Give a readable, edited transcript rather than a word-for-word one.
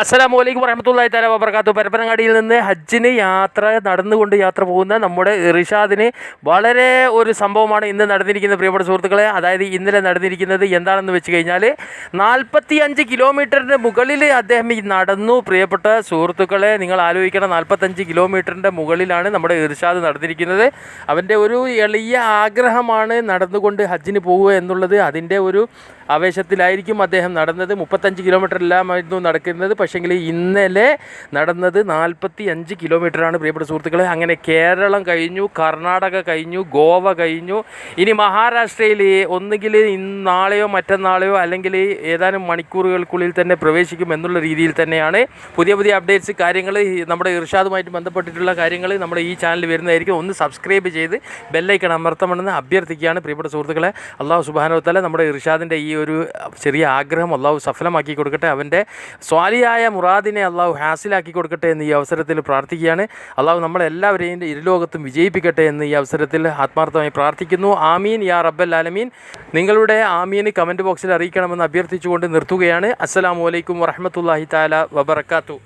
അസ്സലാമു അലൈക്കും വറഹ്മത്തുള്ളാഹി തആല വബറകാതുഹു. പരപ്പനങ്ങാടിയിൽ നിന്ന് ഹജ്ജിന് നടന്നുകൊണ്ട് യാത്ര പോകുന്ന നമ്മുടെ ഇർഷാദിന് വളരെ ഒരു സംഭവമാണ് ഇന്ന് നടന്നിരിക്കുന്നത് പ്രിയപ്പെട്ട സുഹൃത്തുക്കളെ. അതായത് ഇന്നലെ നടന്നിരിക്കുന്നത് എന്താണെന്ന് വെച്ച് കഴിഞ്ഞാൽ 45 കിലോമീറ്ററിൻ്റെ മുകളിൽ അദ്ദേഹം നടന്നു. പ്രിയപ്പെട്ട സുഹൃത്തുക്കളെ, നിങ്ങൾ ആലോചിക്കണം, 45 കിലോമീറ്ററിൻ്റെ മുകളിലാണ് നമ്മുടെ ഇർഷാദ് നടന്നിരിക്കുന്നത്. അവൻ്റെ ഒരു എളിയ ആഗ്രഹമാണ് നടന്നുകൊണ്ട് ഹജ്ജിന് പോവുക എന്നുള്ളത്. അതിൻ്റെ ഒരു ആവേശത്തിലായിരിക്കും അദ്ദേഹം നടന്നത്. 35 കിലോമീറ്ററിലായിരുന്നു നടക്കുന്നത്. പക്ഷേങ്കിൽ ഇന്നലെ നടന്നത് 45 കിലോമീറ്ററാണ് പ്രിയപ്പെട്ട സുഹൃത്തുക്കളെ. അങ്ങനെ കേരളം കഴിഞ്ഞു, കർണാടക കഴിഞ്ഞു, ഗോവ കഴിഞ്ഞു. ഇനി മഹാരാഷ്ട്രയിൽ ഒന്നുകിൽ നാളെയോ മറ്റന്നാളെയോ അല്ലെങ്കിൽ ഏതാനും മണിക്കൂറുകൾക്കുള്ളിൽ തന്നെ പ്രവേശിക്കും എന്നുള്ള രീതിയിൽ തന്നെയാണ് പുതിയ അപ്ഡേറ്റ്സ് കാര്യങ്ങൾ നമ്മുടെ ഇർഷാദുമായിട്ട് ബന്ധപ്പെട്ടിട്ടുള്ള കാര്യങ്ങൾ നമ്മുടെ ഈ ചാനൽ വരുന്നതായിരിക്കും. ഒന്ന് സബ്സ്ക്രൈബ് ചെയ്ത് ബെല്ലൈക്കൺ അമർത്തണമെന്ന് അഭ്യർത്ഥിക്കുകയാണ് പ്രിയപ്പെട്ട സുഹൃത്തുക്കളെ. അള്ളാഹു സുബ്ഹാനഹു വ തആല നമ്മുടെ ഇർഷാദിൻ്റെ ഈ ഒരു ചെറിയ ആഗ്രഹം അള്ളാഹു സഫലമാക്കി കൊടുക്കട്ടെ. അവൻ്റെ സ്വാലിയായ മുറാദിനെ അള്ളാഹു ഹാസിലാക്കി കൊടുക്കട്ടെ എന്ന് ഈ അവസരത്തിൽ പ്രാർത്ഥിക്കുകയാണ്. അള്ളാഹു നമ്മളെല്ലാവരെയും ഇരുലോകത്തും വിജയിപ്പിക്കട്ടെ എന്ന് ഈ അവസരത്തിൽ ആത്മാർത്ഥമായി പ്രാർത്ഥിക്കുന്നു. ആമീൻ യാ റബ്ബൽ ആലമീൻ. നിങ്ങളുടെ ആമീന് കമൻറ്റ് ബോക്സിൽ അറിയിക്കണമെന്ന് അഭ്യർത്ഥിച്ചുകൊണ്ട് നിർത്തുകയാണ്. അസ്സലാമു അലൈക്കും വറഹ്മത്തുള്ളാഹി തആല വബറകാതുഹു.